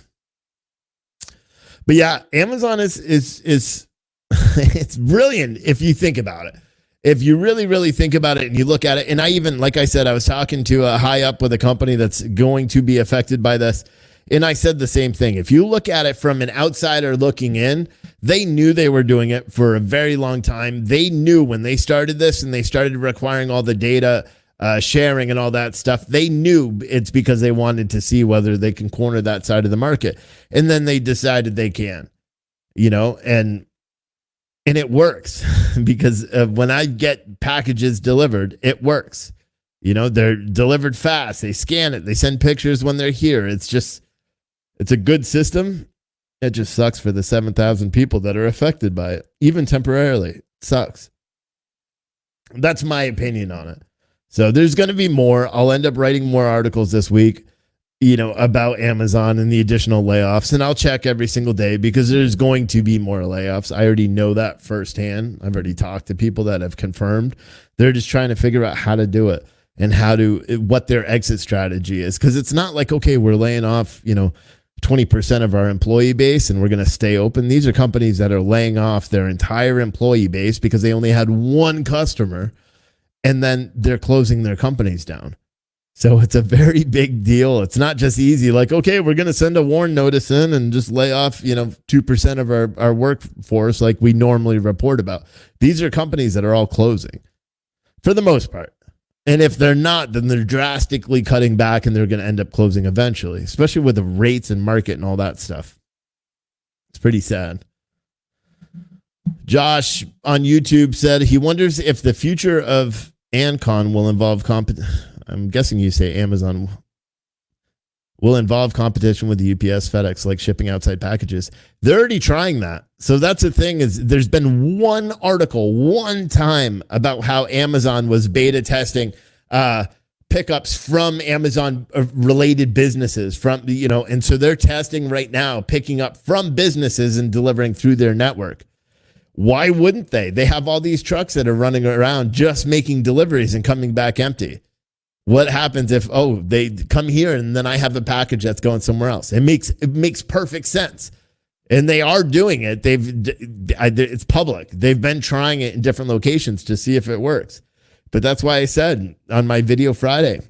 yeah, Amazon is it's brilliant if you think about it. If you really, really think about it and you look at it, and I even, like I said, I was talking to a high up with a company that's going to be affected by this. And I said the same thing. If you look at it from an outsider looking in, they knew they were doing it for a very long time. They knew when they started this and they started requiring all the data sharing and all that stuff, they knew it's because they wanted to see whether they can corner that side of the market. And then they decided they can, and it works because when I get packages delivered, it works. They're delivered fast. They scan it. They send pictures when they're here. It's a good system. It just sucks for the 7,000 people that are affected by it, even temporarily. It sucks. That's my opinion on it. So there's going to be more. I'll end up writing more articles this week, about Amazon and the additional layoffs. And I'll check every single day because there's going to be more layoffs. I already know that firsthand. I've already talked to people that have confirmed. They're just trying to figure out how to do it and what their exit strategy is. Because it's not like, okay, we're laying off, 20% of our employee base and we're going to stay open. These are companies that are laying off their entire employee base because they only had one customer, and then they're closing their companies down. So it's a very big deal. It's not just easy. Like, okay, we're going to send a warn notice in and just lay off, 2% of our workforce like we normally report about. These are companies that are all closing for the most part. And if they're not, then they're drastically cutting back and they're going to end up closing eventually, especially with the rates and market and all that stuff. It's pretty sad. Josh on YouTube said he wonders if the future of Ancon will involve I'm guessing you say Amazon will involve competition with the UPS, FedEx, like shipping outside packages. They're already trying that. So that's the thing is there's been one article, one time about how Amazon was beta testing pickups from Amazon related businesses and so they're testing right now, picking up from businesses and delivering through their network. Why wouldn't they? They have all these trucks that are running around just making deliveries and coming back empty. What happens if, they come here and then I have a package that's going somewhere else? It makes perfect sense. And they are doing it. It's public. They've been trying it in different locations to see if it works. But that's why I said on my video Friday,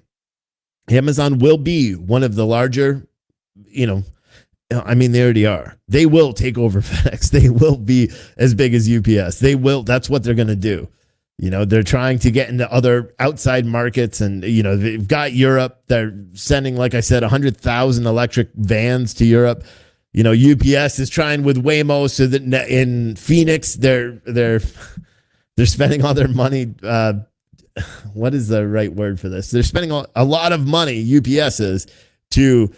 Amazon will be one of the larger, they already are. They will take over FedEx. They will be as big as UPS. That's what they're going to do. They're trying to get into other outside markets and, they've got Europe. They're sending, like I said, 100,000 electric vans to Europe. UPS is trying with Waymo so that in Phoenix, they're spending all their money. What is the right word for this? They're spending a lot of money, UPS is, to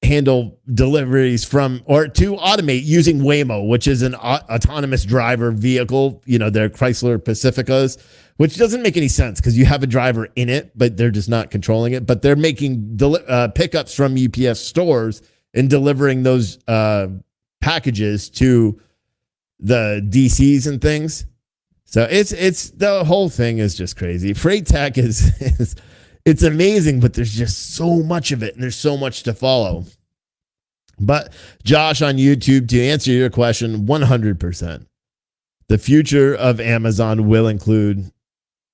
handle deliveries from or to automate using Waymo, which is an autonomous driver vehicle, their Chrysler Pacificas, which doesn't make any sense because you have a driver in it, but they're just not controlling it. But they're making pickups from UPS stores and delivering those packages to the DCs and things. So it's the whole thing is just crazy. Freight tech is it's amazing, but there's just so much of it and there's so much to follow. But Josh on YouTube, to answer your question, 100%. The future of Amazon will include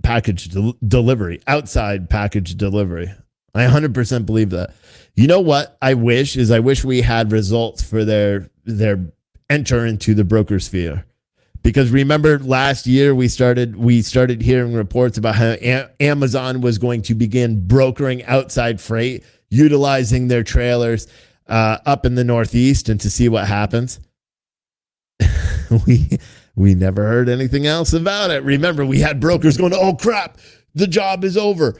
package delivery, outside package delivery. I 100% believe that. You know what I wish we had results for their enter into the broker sphere. Because remember last year we started hearing reports about how Amazon was going to begin brokering outside freight, utilizing their trailers up in the Northeast, and to see what happens. we never heard anything else about it. Remember, we had brokers going, "Oh crap, the job is over.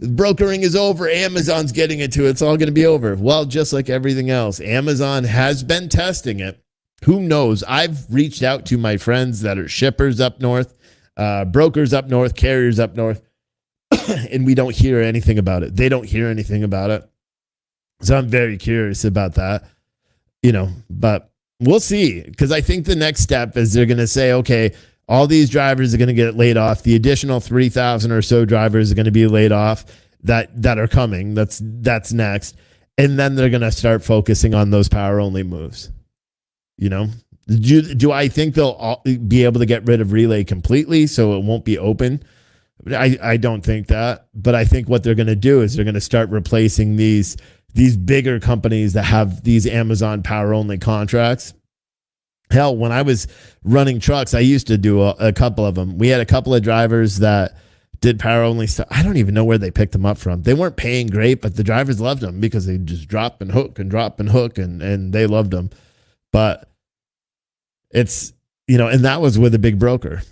Brokering is over. Amazon's getting into it. It's all going to be over." Well, just like everything else, Amazon has been testing it. Who knows? I've reached out to my friends that are shippers up north, brokers up north, carriers up north, and we don't hear anything about it. They don't hear anything about it. So I'm very curious about that, but we'll see. Because I think the next step is they're going to say, okay, all these drivers are going to get laid off. The additional 3,000 or so drivers are going to be laid off that are coming. That's next. And then they're going to start focusing on those power only moves. Do I think they'll be able to get rid of relay completely so it won't be open? I don't think that. But I think what they're going to do is they're going to start replacing these bigger companies that have these Amazon power only contracts. Hell, when I was running trucks, I used to do a couple of them. We had a couple of drivers that did power only stuff. I don't even know where they picked them up from. They weren't paying great, but the drivers loved them because they just drop and hook and they loved them. But it's, and that was with a big broker.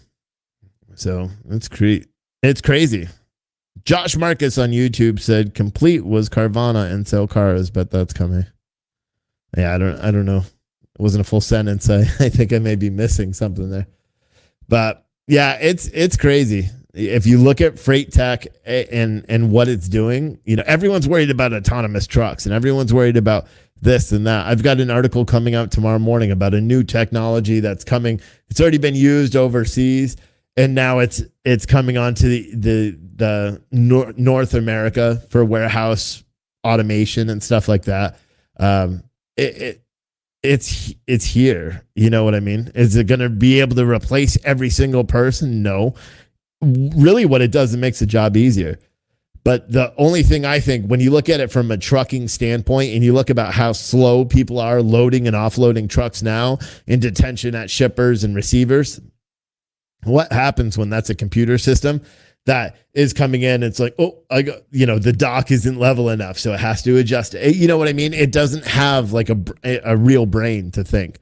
So it's crazy. Josh Marcus on YouTube said complete was Carvana and sell cars, but that's coming. Yeah, I don't know. It wasn't a full sentence. I think I may be missing something there. But yeah, it's crazy. If you look at freight tech and what it's doing, everyone's worried about autonomous trucks and everyone's worried about this and that. I've got an article coming out tomorrow morning about a new technology that's coming. It's already been used overseas, and now it's coming onto the North America for warehouse automation and stuff like that. It's here. You know what I mean? Is it going to be able to replace every single person? No. Really, what it does, it makes the job easier. But the only thing I think, when you look at it from a trucking standpoint and you look about how slow people are loading and offloading trucks now in detention at shippers and receivers, what happens when that's a computer system that is coming in? It's like, the dock isn't level enough, so it has to adjust it. You know what I mean? It doesn't have like a real brain to think.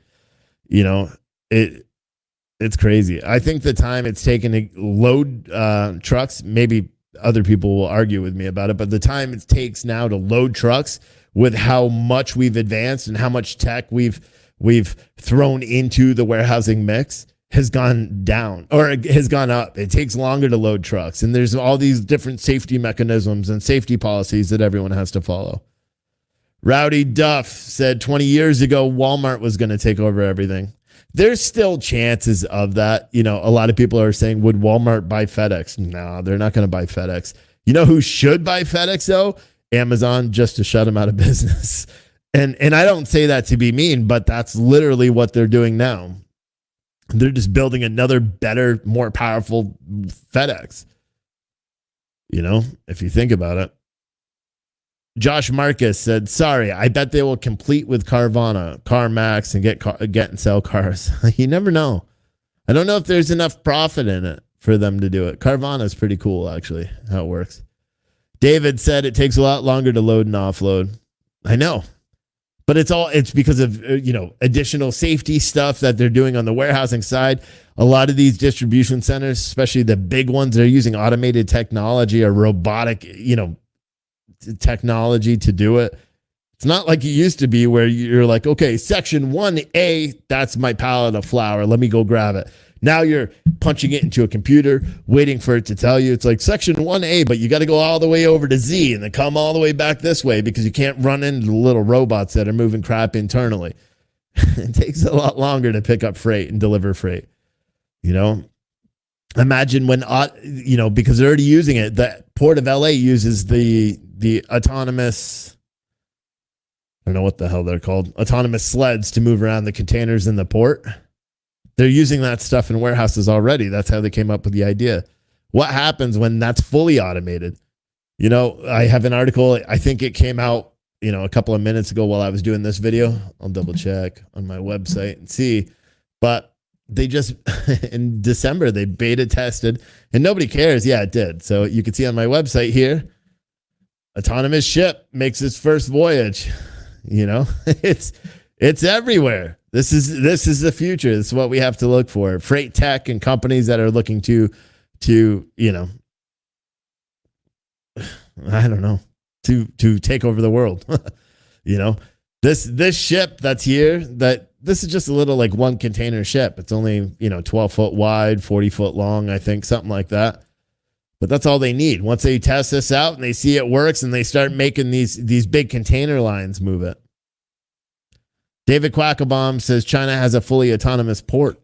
It's crazy. I think the time it's taken to load trucks, maybe other people will argue with me about it, but the time it takes now to load trucks with how much we've advanced and how much tech we've thrown into the warehousing mix has gone down or has gone up. It takes longer to load trucks, and there's all these different safety mechanisms and safety policies that everyone has to follow. Rowdy Duff said 20 years ago, Walmart was going to take over everything. There's still chances of that. A lot of people are saying, would Walmart buy FedEx? No, they're not going to buy FedEx. You know who should buy FedEx, though? Amazon, just to shut them out of business. And I don't say that to be mean, but that's literally what they're doing now. They're just building another better, more powerful FedEx. If you think about it. Josh Marcus said, sorry, I bet they will complete with Carvana, CarMax, and get and sell cars. You never know. I don't know if there's enough profit in it for them to do it. Carvana is pretty cool, actually, how it works. David said it takes a lot longer to load and offload. I know. But it's because of, additional safety stuff that they're doing on the warehousing side. A lot of these distribution centers, especially the big ones, they're using automated technology or robotic, technology to do it. It's not like it used to be where you're like, okay, section 1A, that's my pallet of flour. Let me go grab it. Now you're punching it into a computer, waiting for it to tell you. It's like section 1A, but you got to go all the way over to Z and then come all the way back this way because you can't run into the little robots that are moving crap internally. It takes a lot longer to pick up freight and deliver freight. Imagine when, because they're already using it. The Port of LA uses the autonomous, I don't know what the hell they're called, autonomous sleds to move around the containers in the port. They're using that stuff in warehouses already. That's how they came up with the idea. What happens when that's fully automated? I have an article. I think it came out, a couple of minutes ago while I was doing this video. I'll double check on my website and see. But they just, in December, they beta tested and nobody cares. Yeah, it did. So you can see on my website here, autonomous ship makes its first voyage. It's everywhere. This is the future. This is what we have to look for. Freight tech and companies that are looking to I don't know, to take over the world. This ship that's here, this is just a little like one container ship. It's only, 12 foot wide, 40 foot long, I think, something like that. But that's all they need. Once they test this out and they see it works and they start making these big container lines move it. David Quackenbaum says China has a fully autonomous port.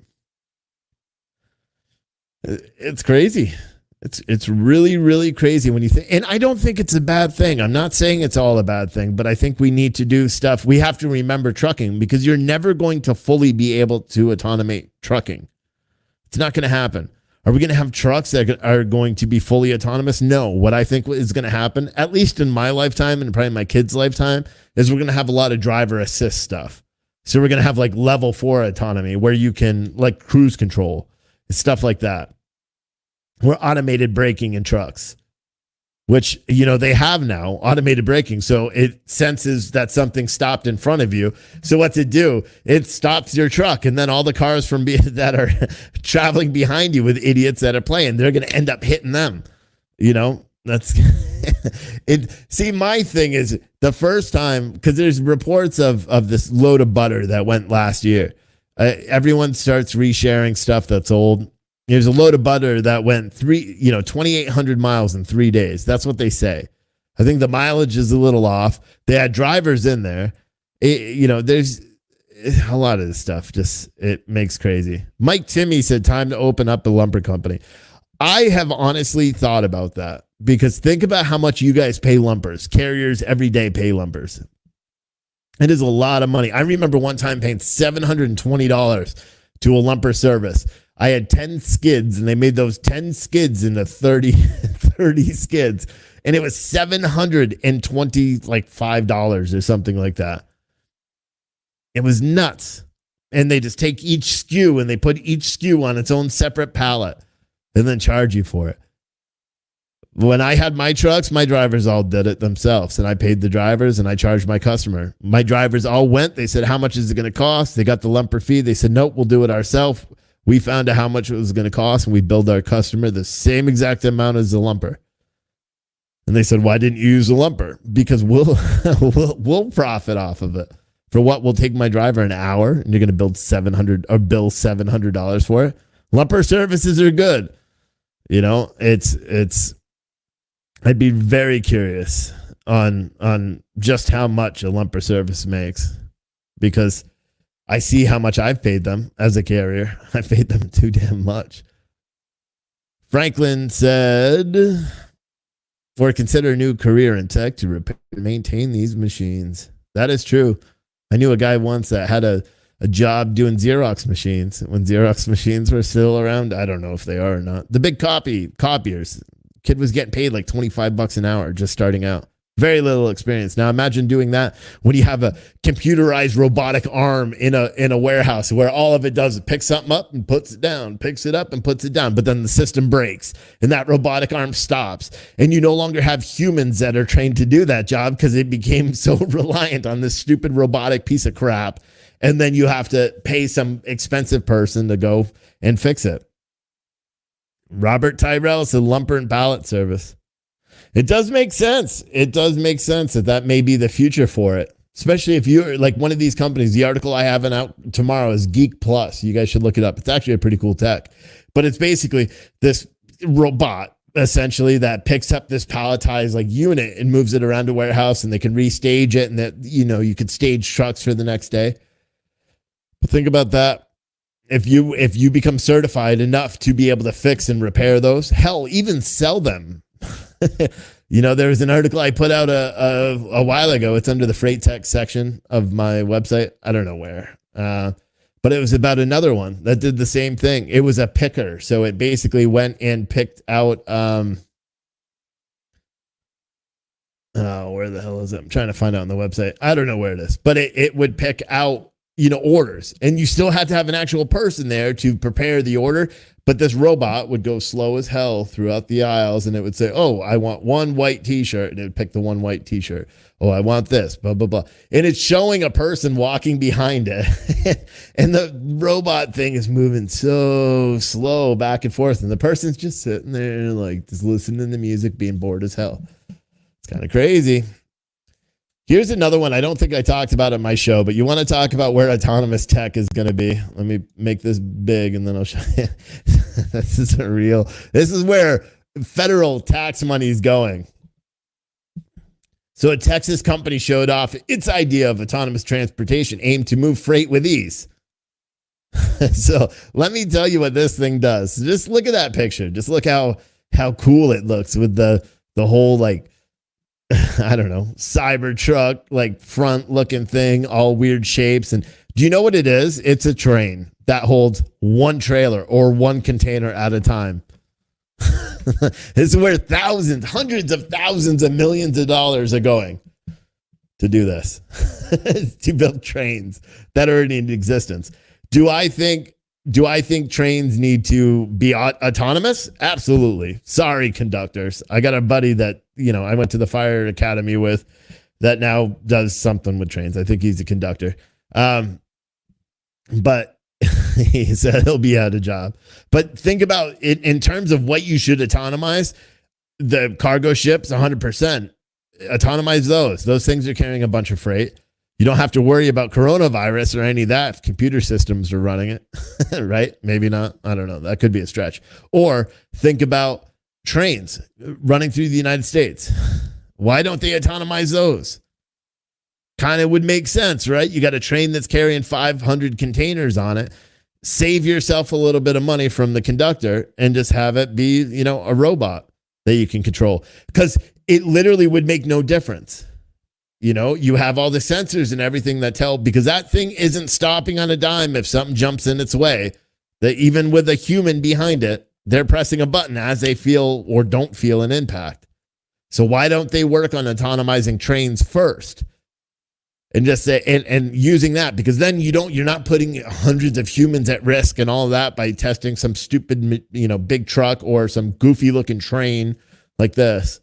It's crazy. It's really, really crazy when you think, and I don't think it's a bad thing. I'm not saying it's all a bad thing, but I think we need to do stuff. We have to remember trucking because you're never going to fully be able to automate trucking. It's not going to happen. Are we going to have trucks that are going to be fully autonomous? No. What I think is going to happen, at least in my lifetime and probably my kids' lifetime, is we're going to have a lot of driver assist stuff. So we're going to have like level 4 autonomy where you can like cruise control, stuff like that. We're automated braking in trucks, which, they have now, automated braking. So it senses that something stopped in front of you. So what's it do? It stops your truck. And then all the cars that are traveling behind you with idiots that are playing, they're going to end up hitting them. That's it. See, my thing is the first time, because there's reports of this load of butter that went last year. Everyone starts resharing stuff that's old. There's a load of butter that went 2,800 miles in 3 days. That's what they say. I think the mileage is a little off. They had drivers in there. There's a lot of this stuff. Just, it makes crazy. Mike Timmy said, time to open up a lumber company. I have honestly thought about that because think about how much you guys pay lumpers. Carriers every day pay lumpers. It is a lot of money. I remember one time paying $720 to a lumper service. I had 10 skids and they made those 10 skids into 30 skids. And it was $725 or something like that. It was nuts. And they just take each SKU and they put each SKU on its own separate pallet and then charge you for it. When I had my trucks, my drivers all did it themselves. And I paid the drivers and I charged my customer. My drivers all went. They said, how much is it going to cost? They got the lumper fee. They said, nope, we'll do it ourselves. We found out how much it was going to cost, and we billed our customer the same exact amount as the lumper. And they said, why didn't you use the lumper? Because we'll profit off of it. For what? We'll take my driver an hour, and you're going to bill $700 for it. Lumper services are good. It's. I'd be very curious on just how much a lumper service makes, because I see how much I've paid them as a carrier. I paid them too damn much. Franklin said, or consider a new career in tech to repair and maintain these machines. That is true. I knew a guy once that had a job doing Xerox machines when Xerox machines were still around. I don't know if they are or not. The big copiers. Kid was getting paid like $25 an hour just starting out. Very little experience. Now imagine doing that when you have a computerized robotic arm in a warehouse where all of it does is pick something up and puts it down, picks it up and puts it down. But then the system breaks and that robotic arm stops. And you no longer have humans that are trained to do that job because it became so reliant on this stupid robotic piece of crap. And then you have to pay some expensive person to go and fix it. Robert Tyrell said lumper and pallet service. It does make sense. It does make sense that may be the future for it. Especially if you're like one of these companies. The article I have out tomorrow is Geek Plus. You guys should look it up. It's actually a pretty cool tech, but it's basically this robot essentially that picks up this palletized like unit and moves it around a warehouse, and they can restage it, and that, you know, you could stage trucks for the next day. But think about that. If you become certified enough to be able to fix and repair those, hell, even sell them. You know, there was an article I put out a while ago. It's under the freight tech section of my website. I don't know where. But it was about another one that did the same thing. It was a picker. So it basically went and picked out, where the hell is it? I'm trying to find out on the website. I don't know where it is, but it would pick out, you know, orders, and you still had to have an actual person there to prepare the order. But this robot would go slow as hell throughout the aisles, and it would say, oh, I want one white t-shirt, and it would pick the one white t-shirt. Oh, I want this, blah, blah, blah. And it's showing a person walking behind it. And the robot thing is moving so slow back and forth. And the person's just sitting there, like, just listening to music, being bored as hell. It's kind of crazy. Here's another one I don't think I talked about at my show, but you want to talk about where autonomous tech is going to be. Let me make this big, and then I'll show you. This is where federal tax money is going. So a Texas company showed off its idea of autonomous transportation aimed to move freight with ease. So let me tell you what this thing does. Just look at that picture. Just look how cool it looks with the whole, like, I don't know, Cybertruck, like front looking thing, all weird shapes. And do you know what it is? It's a train that holds one trailer or one container at a time. This is where thousands, hundreds of thousands of millions of dollars are going to do this, to build trains that are in existence. Do I think trains need to be autonomous? Absolutely. Sorry, conductors. I got a buddy that, you know, I went to the fire academy with that now does something with trains. I think he's a conductor. But he said he'll be out of job. But think about it in terms of what you should autonomize. The cargo ships, 100%. Autonomize those. Those things are carrying a bunch of freight. You don't have to worry about coronavirus or any of that if computer systems are running it, right? Maybe not. I don't know. That could be a stretch. Or think about trains running through the United States. Why don't they autonomize those? Kind of would make sense, right? You got a train that's carrying 500 containers on it. Save yourself a little bit of money from the conductor and just have it be, you know, a robot that you can control, because it literally would make no difference. You know, you have all the sensors and everything that tell, because that thing isn't stopping on a dime if something jumps in its way, that even with a human behind it, they're pressing a button as they feel or don't feel an impact. So why don't they work on autonomizing trains first? And just say, and using that, because then you're not putting hundreds of humans at risk and all of that by testing some stupid, you know, big truck or some goofy looking train like this.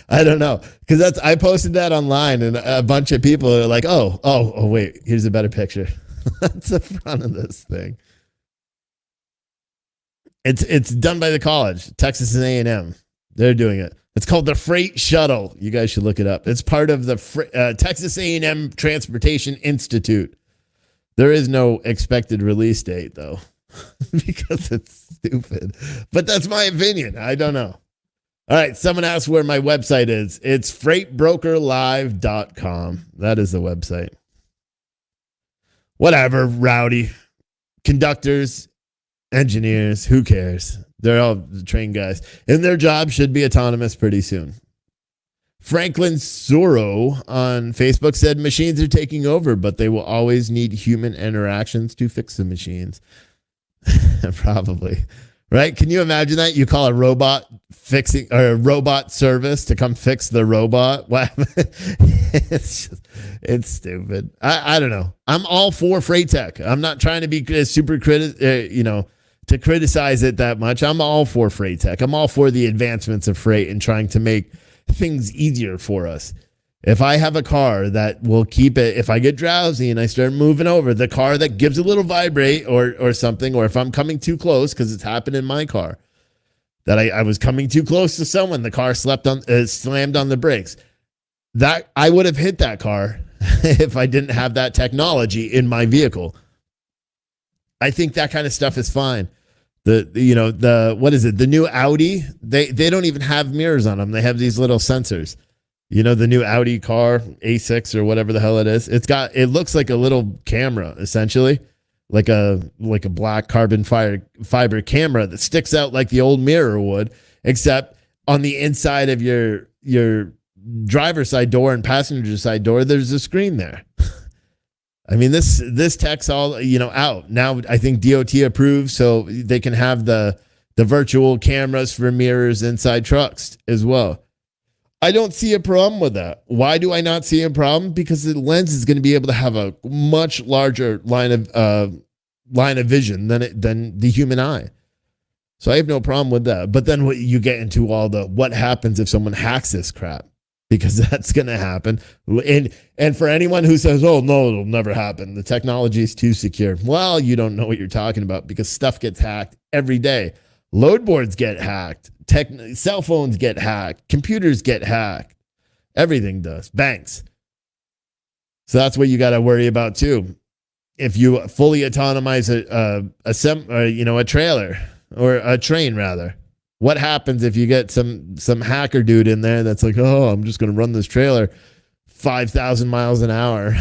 I don't know, because I posted that online and a bunch of people are like, oh wait, here's a better picture. That's the front of this thing. It's done by the college, Texas and A&M. They're doing it. It's called the Freight Shuttle. You guys should look it up. It's part of the Texas A&M Transportation Institute. There is no expected release date, though, because it's stupid. But that's my opinion. I don't know. All right. Someone asked where my website is. It's freightbrokerlive.com. That is the website. Whatever, rowdy. Conductors, engineers, who cares? They're all trained guys. And their job should be autonomous pretty soon. Franklin Suro on Facebook said machines are taking over, but they will always need human interactions to fix the machines. Probably. Right? Can you imagine that? You call a robot fixing, or a robot service to come fix the robot? What? It's stupid. I don't know. I'm all for freight tech. I'm not trying to be super to criticize it that much. I'm all for freight tech. I'm all for the advancements of freight and trying to make things easier for us. If I have a car that will keep it, if I get drowsy and I start moving over, the car that gives a little vibrate or something, or if I'm coming too close, because it's happened in my car, that I was coming too close to someone, the car slammed on the brakes. that I would have hit that car if I didn't have that technology in my vehicle. I think that kind of stuff is fine. What is it? The new Audi, they don't even have mirrors on them. They have these little sensors. The new Audi car, A6 or whatever the hell it is. It looks like a little camera, essentially, like a black carbon fiber camera that sticks out like the old mirror would, except on the inside of your driver's side door and passenger side door, there's a screen there. I mean, this tech's all, out. Now I think DOT approves, so they can have the virtual cameras for mirrors inside trucks as well. I don't see a problem with that. Why do I not see a problem? Because the lens is going to be able to have a much larger line of vision than the human eye. So I have no problem with that. But then you get into all what happens if someone hacks this crap? Because that's going to happen. And for anyone who says, oh, no, it'll never happen, the technology is too secure. Well, you don't know what you're talking about, because stuff gets hacked every day. Load boards get hacked. Cell phones get hacked. Computers get hacked. Everything does. Banks. So that's what you got to worry about too. If you fully autonomize a trailer or a train rather, what happens if you get some hacker dude in there that's like, oh, I'm just going to run this trailer 5,000 miles an hour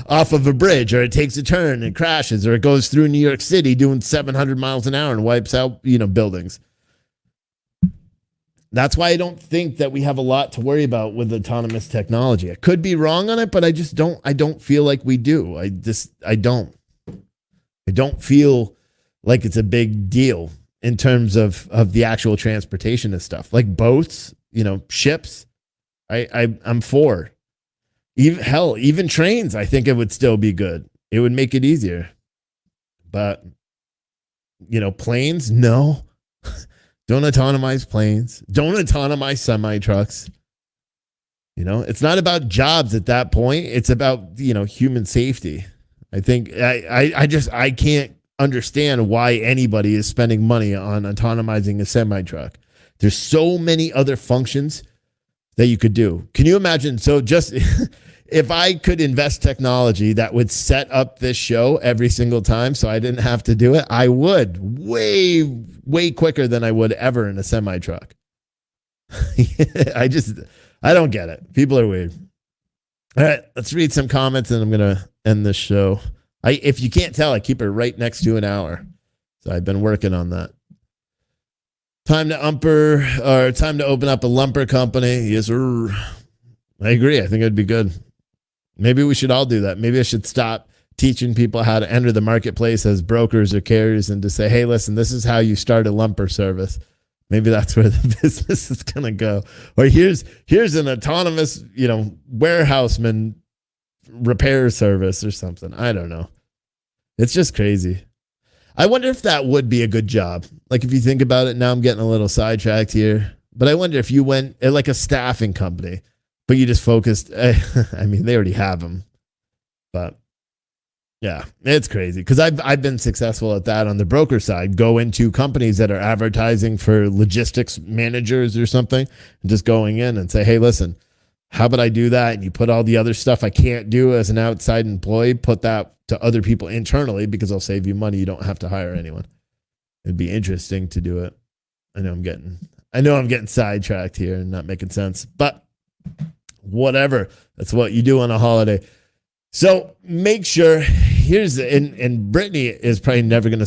off of a bridge, or it takes a turn and crashes, or it goes through New York City doing 700 miles an hour and wipes out, buildings. That's why I don't think that we have a lot to worry about with autonomous technology. I could be wrong on it, but I don't feel like we do. I don't feel like it's a big deal in terms of the actual transportation of stuff, like boats, ships. I'm for. Even trains, I think it would still be good. It would make it easier. But, planes, no. Don't autonomize planes. Don't autonomize semi-trucks. It's not about jobs at that point. It's about, human safety. I think I can't understand why anybody is spending money on autonomizing a semi-truck. There's so many other functions that you could do. Can you imagine? So just if I could invest technology that would set up this show every single time so I didn't have to do it, I would way, way quicker than I would ever in a semi-truck. I don't get it. People are weird. All right, let's read some comments and I'm going to end this show. If you can't tell, I keep it right next to an hour. So I've been working on that. Time to open up a lumper company. Yes, sir. I agree. I think it'd be good. Maybe we should all do that. Maybe I should stop teaching people how to enter the marketplace as brokers or carriers and to say, hey, listen, this is how you start a lumper service. Maybe that's where the business is going to go. Or here's an autonomous, warehouseman repair service or something. I don't know. It's just crazy. I wonder if that would be a good job. Like, if you think about it, now I'm getting a little sidetracked here, but I wonder if you went like a staffing company, but you just focused. I mean, they already have them, but yeah, it's crazy. Cause I've been successful at that on the broker side. Go into companies that are advertising for logistics managers or something, and just going in and say, hey, listen, how about I do that? And you put all the other stuff I can't do as an outside employee, put that to other people internally, because I'll save you money. You don't have to hire anyone. It'd be interesting to do it. I know I'm getting sidetracked here and not making sense, but whatever. That's what you do on a holiday. So make sure and Brittany is probably never going to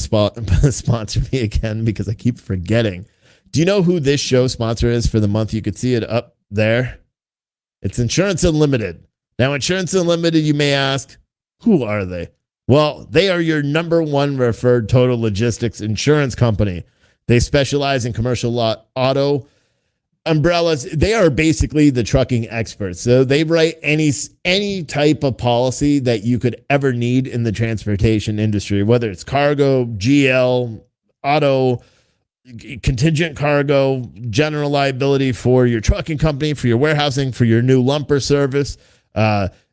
sponsor me again because I keep forgetting. Do you know who this show sponsor is for the month? You could see it up there. It's Insurance Unlimited. Now, Insurance Unlimited, you may ask, who are they? Well, they are your number one referred total logistics insurance company. They specialize in commercial auto umbrellas. They are basically the trucking experts. So they write any type of policy that you could ever need in the transportation industry, whether it's cargo, GL, auto, contingent cargo, general liability for your trucking company, for your warehousing, for your new lumper service,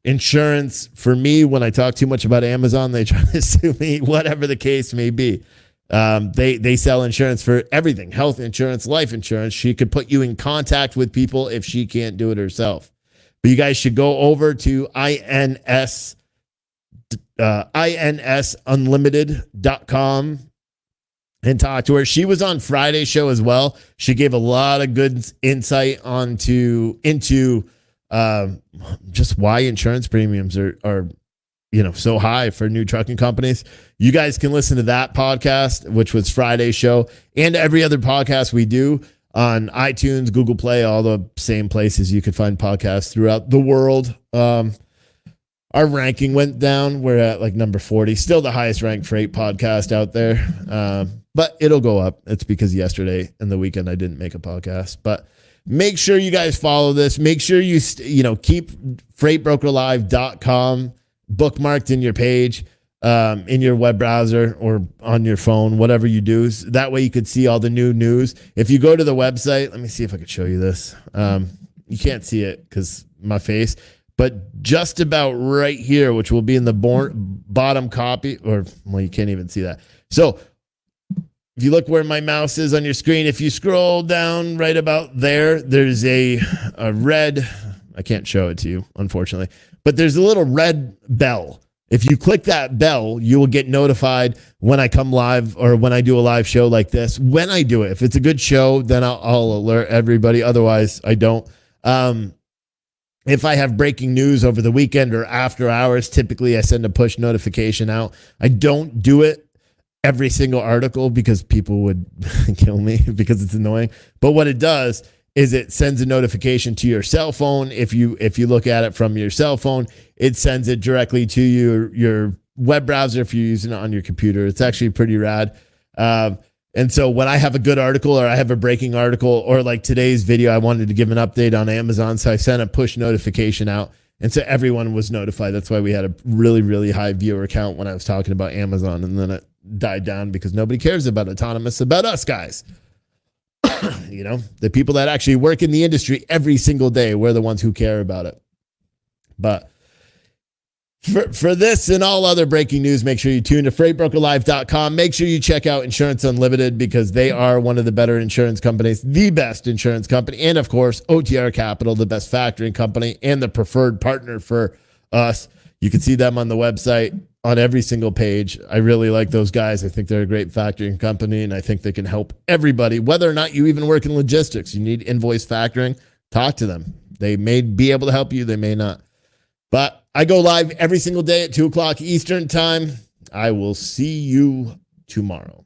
insurance. For me, when I talk too much about Amazon, they try to sue me, whatever the case may be. They sell insurance for everything, health insurance, life insurance. She could put you in contact with people if she can't do it herself. But you guys should go over to insunlimited.com and talk to her. She was on Friday's show as well. She gave a lot of good insight into just why insurance premiums are so high for new trucking companies. You guys can listen to that podcast, which was Friday's show, and every other podcast we do on iTunes, Google Play, all the same places you could find podcasts throughout the world. Our ranking went down. We're at like number 40, still the highest ranked freight podcast out there. But it'll go up. It's because yesterday and the weekend I didn't make a podcast. But make sure you guys follow this. Make sure you keep freightbrokerlive.com bookmarked in your page, in your web browser or on your phone, whatever you do. That way you could see all the new news. If you go to the website, let me see if I could show you this. You can't see it because my face, but just about right here, which will be in the bottom copy, you can't even see that. So if you look where my mouse is on your screen, if you scroll down right about there, there's a red, I can't show it to you, unfortunately, but there's a little red bell. If you click that bell, you will get notified when I come live or when I do a live show like this. When I do it, if it's a good show, then I'll alert everybody. Otherwise, I don't. If I have breaking news over the weekend or after hours, typically I send a push notification out. I don't do it every single article because people would kill me because it's annoying. But what it does is it sends a notification to your cell phone. If you look at it from your cell phone, it sends it directly to your web browser if you're using it on your computer. It's actually pretty rad. And so when I have a good article or I have a breaking article or like today's video, I wanted to give an update on Amazon. So I sent a push notification out. And so everyone was notified. That's why we had a really, really high viewer count when I was talking about Amazon. And then it died down because nobody cares about autonomous, about us guys. The people that actually work in the industry every single day, we're the ones who care about it. But for this and all other breaking news, make sure you tune to freightbrokerlive.com. Make sure you check out Insurance Unlimited because they are one of the better insurance companies, the best insurance company. And of course, OTR Capital, the best factoring company and the preferred partner for us. You can see them on the website on every single page. I really like those guys. I think they're a great factoring company, and I think they can help everybody, whether or not you even work in logistics. You need invoice factoring, talk to them. They may be able to help you. They may not. But I go live every single day at 2 o'clock Eastern time. I will see you tomorrow.